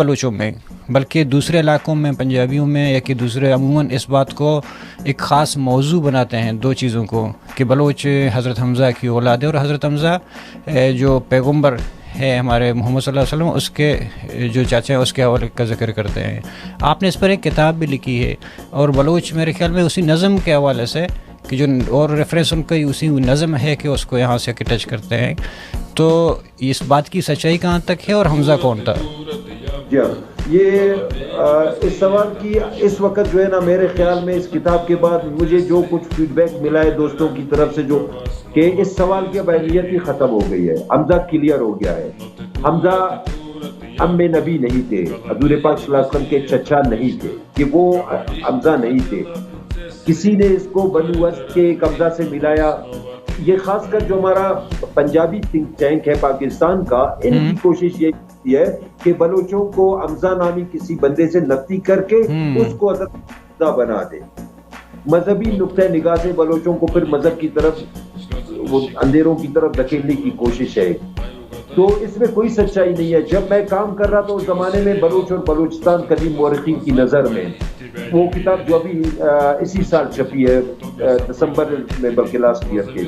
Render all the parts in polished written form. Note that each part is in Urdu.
بلوچوں میں بلکہ دوسرے علاقوں میں پنجابیوں میں یا کہ دوسرے عموماً اس بات کو ایک خاص موضوع بناتے ہیں دو چیزوں کو کہ بلوچ حضرت حمزہ کی اولاد ہے اور حضرت حمزہ جو پیغمبر ہے ہمارے محمد صلی اللہ علیہ وسلم اس کے جو چاچا ہیں اس کے حوالے کا ذکر کرتے ہیں. آپ نے اس پر ایک کتاب بھی لکھی ہے اور بلوچ میرے خیال میں اسی نظم کے حوالے سے کہ جو اور ریفرنس ان کا اسی نظم ہے کہ اس کو یہاں سے ٹچ کرتے ہیں. تو اس بات کی سچائی کہاں تک ہے اور حمزہ کون تھا؟ یہ اس سوال کی اس وقت جو ہے نا میرے خیال میں اس کتاب کے بعد مجھے جو کچھ فیڈ بیک ملا ہے دوستوں کی طرف سے جو کہ اس سوال کی اہمیت ہی ختم ہو گئی ہے. حمزہ کلیئر ہو گیا ہے. حمزہ ام نبی نہیں تھے, حضور پاک صلی اللہ علیہ وسلم کے چچا نہیں تھے, کہ وہ حمزہ نہیں تھے. کسی نے اس کو بنو اسد کے حمزہ سے ملایا. یہ خاص کر جو ہمارا پنجابی تھنک ٹینک ہے پاکستان کا, ان کی کوشش یہ ہے کہ بلوچوں کو حمزہ نامی کسی بندے سے نفی کر کے اس کو حضرت بنا دے. مذہبی نقطہ نگاہ سے بلوچوں کو پھر مذہب کی طرف وہ اندھیروں کی طرف دھکیلنے کی کوشش ہے. تو اس میں کوئی سچائی نہیں ہے. جب میں کام کر رہا تھا اس زمانے میں بلوچ اور بلوچستان قدیم مورخین کی نظر میں, وہ کتاب جو ابھی اسی سال چھپی ہے دسمبر میں بلکہ لاسٹ ایئر کے,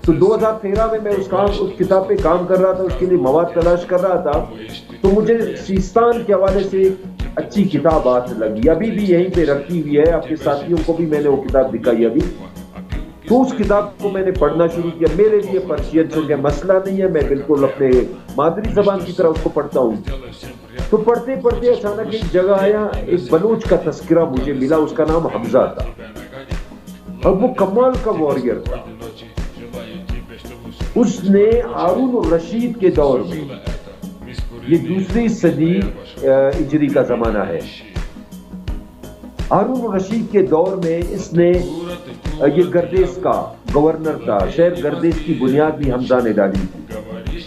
تو 2013 میں اس کتاب پہ کام کر رہا تھا, اس کے لیے مواد تلاش کر رہا تھا. تو مجھے سیستان کے حوالے سے اچھی کتاب ہاتھ لگی, ابھی بھی یہیں پہ رکھی ہوئی ہے. اپنے ساتھیوں کو بھی میں نے وہ کتاب دکھائی ابھی. تو اس کتاب کو میں نے پڑھنا شروع کیا. میرے لیے پرشین چونکہ مسئلہ نہیں ہے, میں بالکل اپنے مادری زبان کی طرح اس کو پڑھتا ہوں. تو پڑھتے پڑھتے اچانک ایک جگہ آیا, ایک بلوچ کا تذکرہ مجھے ملا, اس کا نام حمزہ تھا اور وہ کمال کا واریر تھا. اس نے ہارون الرشید کے دور میں, یہ دوسری صدی ہجری کا زمانہ ہے, ہارون الرشید کے دور میں اس نے, یہ گردیس کا گورنر تھا, شہر گردیس کی بنیاد بھی حمزہ نے ڈالی تھی.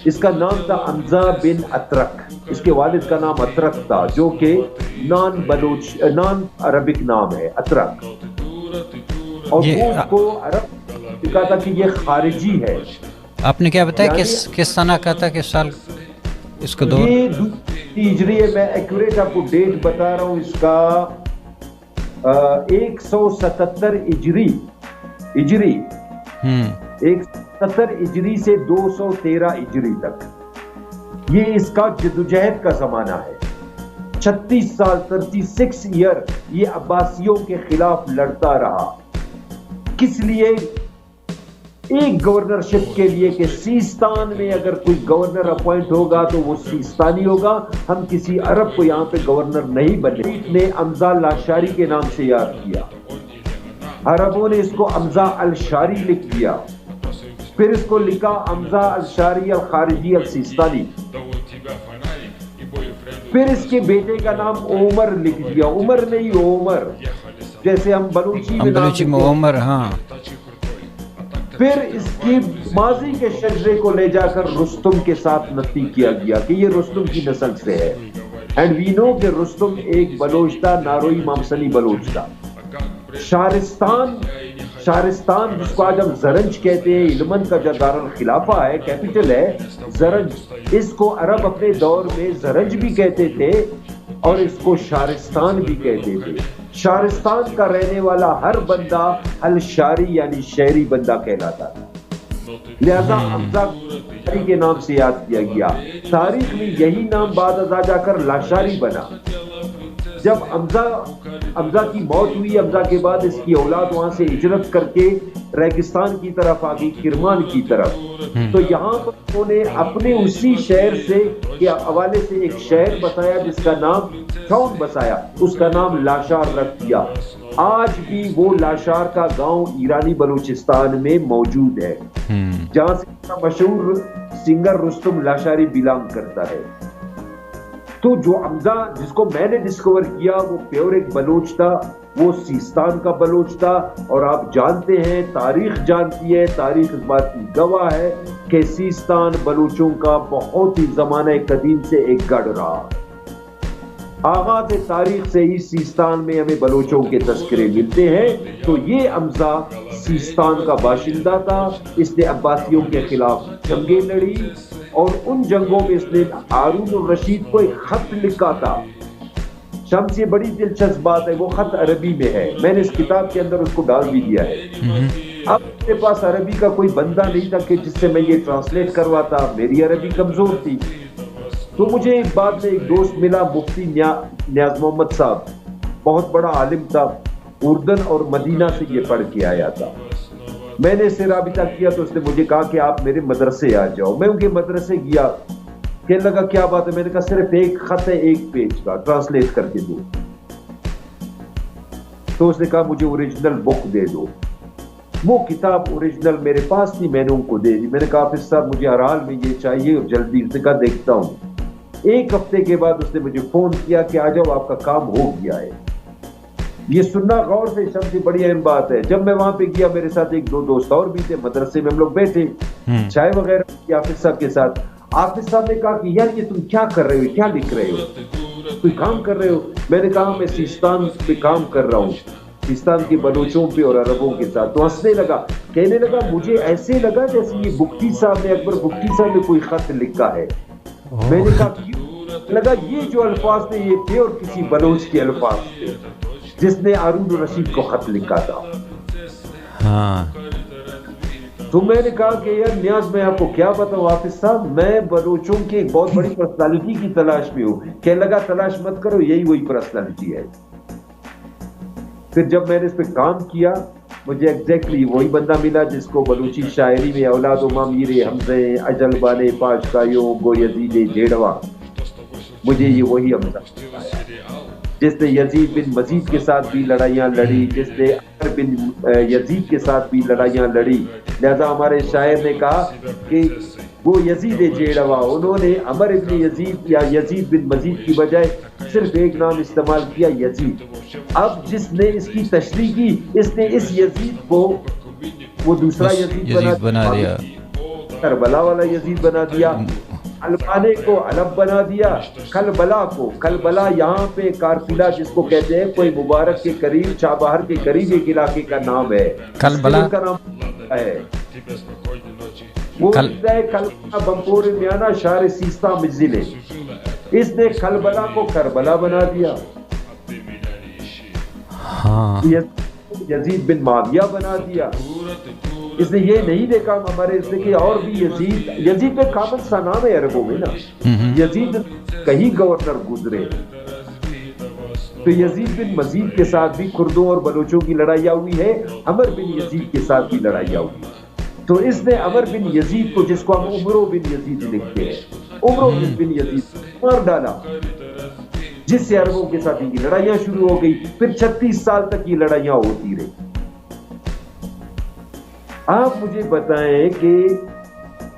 اس کا نام تھا حمزہ بن اترک. اس کے والد کا نام اترک تھا جو کہ نان عربک نام ہے, اترک. اور وہ اس کو عرب کہا تھا کہ یہ خارجی ہے. آپ نے کیا بتایا کس سنہ کا تھا, کس سال اس کو دور؟ یہ ہجری ہے, میں ایکوریٹ آپ کو ڈیٹ بتا رہا ہوں. اس کا 177 ہجری 170 ہجری سے 213 ہجری تک یہ اس کا جدوجہد کا زمانہ ہے. 36 سال 36 ایئر یہ عباسیوں کے خلاف لڑتا رہا. کس لیے؟ ایک گورنرشپ کے لیے کہ سیستان میں اگر کوئی گورنر اپوائنٹ ہوگا تو وہ سیستانی ہوگا, ہم کسی عرب کو یہاں پہ گورنر نہیں بنے. نے حمزہ لاشاری کے نام سے یاد کیا, عربوں نے اس کو حمزہ الشاری لکھ دیا, پھر اس کو لکھا حمزہ الشاری الخارجی السیستانی. پھر اس کے بیٹے کا نام عمر لکھ دیا, عمر نہیں عمر, جیسے ہم بلوچی میں عمر. ہاں. پھر اس کی ماضی کے شجرے کو لے جا کر رستم کے ساتھ نفی کیا گیا کہ یہ رستم کی نسل سے ہے. اینڈ وی نو کہ رستم ایک بلوچ تھا, ناروئی مامسنی بلوچ تھا. شارستان جس کو آج ہم زرنج کہتے ہیں, علمن کا جو دارالخلافہ ہے, کیپٹل ہے زرنج, اس کو عرب اپنے دور میں زرنج بھی کہتے تھے اور اس کو شارستان بھی کہتے تھے. شارستان کا رہنے والا ہر بندہ الشاری یعنی شہری بندہ کہلاتا تھا, لہذا حمزہ کے نام سے یاد کیا گیا. تاریخ میں یہی نام بعد ازاں جا کر لاشاری بنا. جب حمزہ کی موت ہوئی, حمزہ کے بعد اس کی اولاد وہاں سے ہجرت کر کے ریگستان کی طرف آ گئی, کرمان کی طرف. تو یہاں پر انہوں نے اپنے اسی شہر سے کے حوالے سے ایک شہر بسایا جس کا نام ٹاؤن بسایا, اس کا نام لاشار رکھ دیا. آج بھی وہ لاشار کا گاؤں ایرانی بلوچستان میں موجود ہے, جہاں سے مشہور سنگر رستم لاشاری بلانگ کرتا ہے. تو جو حمزہ جس کو میں نے ڈسکور کیا وہ پیور ایک بلوچ تھا, وہ سیستان کا بلوچ تھا. اور آپ جانتے ہیں, تاریخ جانتی ہے, تاریخ اس بات کی گواہ ہے کہ سیستان بلوچوں کا بہت ہی زمانہ قدیم سے ایک گڑھ رہا. آغاز تاریخ سے ہی سیستان میں ہمیں بلوچوں کے تذکرے ملتے ہیں. تو یہ حمزہ سیستان کا باشندہ تھا, اس نے عباسیوں کے خلاف جنگیں لڑی اور ان جنگوں میں اس نے ہارون الرشید کو ایک خط لکھا تھا. شمس یہ بڑی دلچسپ بات ہے, وہ خط عربی میں ہے, میں نے اس کتاب کے اندر اس کو ڈال بھی دیا ہے. اب میرے پاس عربی کا کوئی بندہ نہیں تھا کہ جس سے میں یہ ٹرانسلیٹ کرواتا, میری عربی کمزور تھی. تو مجھے ایک بعد میں ایک دوست ملا, مفتی نیاز محمد صاحب, بہت بڑا عالم تھا, اردن اور مدینہ سے یہ پڑھ کے آیا تھا. میں نے اس سے رابطہ کیا تو اس نے مجھے کہا کہ آپ میرے مدرسے آ جاؤ. میں ان کے مدرسے گیا, کہنے لگا کیا بات ہے؟ میں نے کہا صرف ایک خط ہے 1 پیج کا, ٹرانسلیٹ کر کے دو. تو اس نے کہا مجھے اوریجنل بک دے دو. وہ کتاب اوریجنل میرے پاس تھی, میں نے ان کو دے دی. میں نے کہا حافظ صاحب مجھے ہر حال میں یہ چاہیے اور جلدی. اس نے کہا دیکھتا ہوں. 1 ہفتے کے بعد اس نے مجھے فون کیا کہ آ جاؤ آپ کا کام ہو گیا ہے. یہ سننا غور سے سب سے بڑی اہم بات ہے. جب میں وہاں پہ گیا میرے ساتھ 1-2 دوست اور بھی تھے, مدرسے میں ہم لوگ بیٹھے چائے وغیرہ کی حافظ صاحب کے ساتھ. حافظ صاحب نے کہا کہ یار یہ تم کیا کر رہے ہو, کیا لکھ رہے ہو, کوئی کام کر رہے ہو؟ میں نے کہا میں سیستان پہ کام کر رہا ہوں, سیستان کے بلوچوں پہ اور عربوں کے ساتھ. تو ہنسنے لگا, کہنے لگا مجھے ایسے لگا جیسے یہ بگٹی صاحب نے, اکبر بگٹی صاحب نے کوئی خط لکھا ہے. میں نے کہا لگا یہ جو الفاظ تھے یہ تھے اور کسی بلوچ کے الفاظ تھے جس نے ہارون الرشید کو خط لکھا تھا. تو میں نے کہا کہ یار نیاز میں آپ کو کیا بتاؤں حافظ صاحب, میں بلوچوں کی ایک بہت بڑی پرسنالٹی کی تلاش میں ہوں. کہنے لگا تلاش مت کرو, یہی وہی پرسنالٹی ہے. پھر جب میں نے اس پہ کام کیا مجھے ایگزیکٹلی وہی بندہ ملا جس کو بلوچی شاعری میں اولاد و مامیر حمزے اجل بانے پاش کایوں گو یزید جیڑوا, مجھے یہ وہی حمزہ جس نے یزید بن مزید کے ساتھ بھی لڑائیاں لڑی, جس نے عمر بن یزید کے ساتھ بھی لڑائیاں لڑی. لہذا ہمارے شاعر نے کہا کہ وہ یزید جیڑوا, انہوں نے عمر بن یزید یا یزید بن مزید کی بجائے صرف ایک نام استعمال کیا, یزید. اب جس نے اس کی تشریح کی اس نے اس یزید کو وہ دوسرا یزید بنا دیا, کربلا والا یزید بنا دیا. البانے کو علب بنا دیا, کلبلا کو, کلبلا یہاں پہ کارپلا جس کو کہتے ہیں, کوئی مبارک کے قریب چابہر کے قریب ایک علاقے کا نام ہے. کلبلا کا نام ہے وہ کلبلا بمپور میانہ شہر سیستہ مزل ہے. اس نے کلبلا کو کربلا بنا دیا. یزید بن معاویہ بنا دیا. اس نے یہ نہیں دیکھا ہمارے اس نے کہ اور بھی یزید, یزید تو کامل سا نام ہے عربوں میں نا, یزید کہیں گورنر گزرے. تو یزید بن مزید کے ساتھ بھی کردوں اور بلوچوں کی لڑائیاں ہوئی ہے, عمر بن یزید کے ساتھ بھی لڑائیاں ہوئی. تو اس نے عمر بن یزید کو, جس کو ہم عمرو بن یزید لکھتے ہیں, عمرو بن یزید مار ڈالا, جس سے عربوں کے ساتھ ان کی لڑائیاں شروع ہو گئی. پھر 36 سال تک یہ لڑائیاں ہوتی رہی. آپ مجھے بتائیں کہ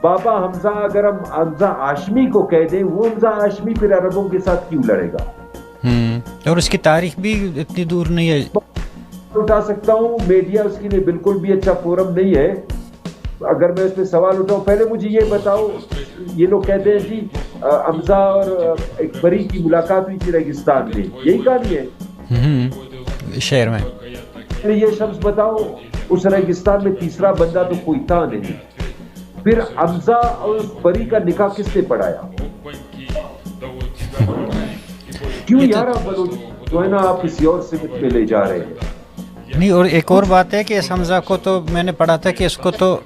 بابا حمزہ, اگر ہم حمزہ ہاشمی کو کہہ دیں, وہ حمزہ ہاشمی پھر عربوں کے ساتھ کیوں لڑے گا؟ اور اس کی تاریخ بھی اتنی دور نہیں ہے. اٹھا سکتا ہوں, میڈیا اس کے لیے بالکل بھی اچھا فورم نہیں ہے. اگر میں اس پہ سوال اٹھاؤں, پہلے مجھے یہ بتاؤ, یہ لوگ کہتے ہیں جی حمزہ اور ایک پری کی ملاقات ہوئی تھی ریگستان میں, یہی کہانی ہے شہر میں. یہ شخص بتاؤ اس ریگستان میں تیسرا بندہ تو کوئی تھا نہیں. پھر حمزہ اور اس پری کا نکاح کس نے پڑھایا؟ کیوں یار آپ بلوچ جو ہے نا آپ کسی اور سمت میں لے جا رہے ہیں؟ نہیں, اور ایک اور بات ہے کہ اس حمزہ کو تو میں نے پڑھا تھا کہ اس کو تو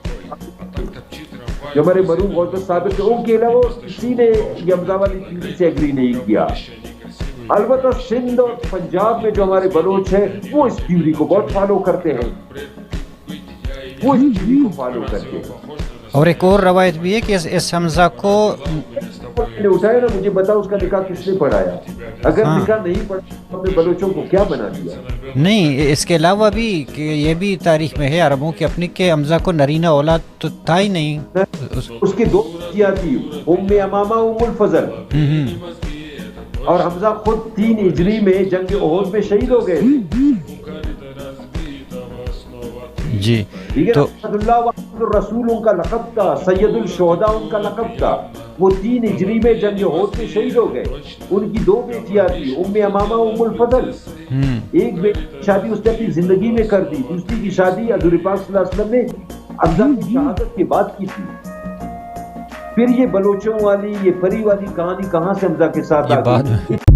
جو ہمارے مرحوم غوث ثابت تھے, ان کے علاوہ کسی نے یہ حمزہ والی تھیوری سے ایگری نہیں کیا. البتہ سندھ اور پنجاب میں جو ہمارے بلوچ ہیں وہ اس تھیوری کو بہت فالو کرتے ہیں, وہ اس تھیوری کو فالو کرتے ہیں. اور ایک اور روایت بھی ہے کہ اس حمزہ کو نے اٹھایا نا, مجھے بتاؤ اس کا نکاح کس نے پڑھایا؟ اگر نکاح نہیں پڑھا تو اپنے بلوچوں کو کیا بنا دیا؟ نہیں, اس کے علاوہ بھی کہ یہ بھی تاریخ میں ہے عربوں کی اپنی کہ حمزہ کو نرینہ اولاد تو تھا ہی نہیں. اس کی 2 بیٹیاں تھی, ام امامہ ام الفضل, اور حمزہ خود 3 ہجری میں جنگ احد میں شہید ہو گئے. جی, تو اللہ وحمد الرسول ان کا لقب تھا, سید الشہداء ان کا لقب تھا. وہ 3 ہجری میں جنگ احد میں شہید ہو گئے. ان کی 2 بیٹیاں تھی, ام امامہ ام الفضل. ایک بیٹی کی شادی اس نے اپنی زندگی میں کر دی, دوسری کی شادی حضور پاک صلی اللہ علیہ وسلم نے حمزہ کی شہادت کے بعد کی تھی. پھر یہ بلوچوں والی یہ پری والی کہانی کہاں سے حمزہ کے ساتھ یہ آ بعد گئی؟ میں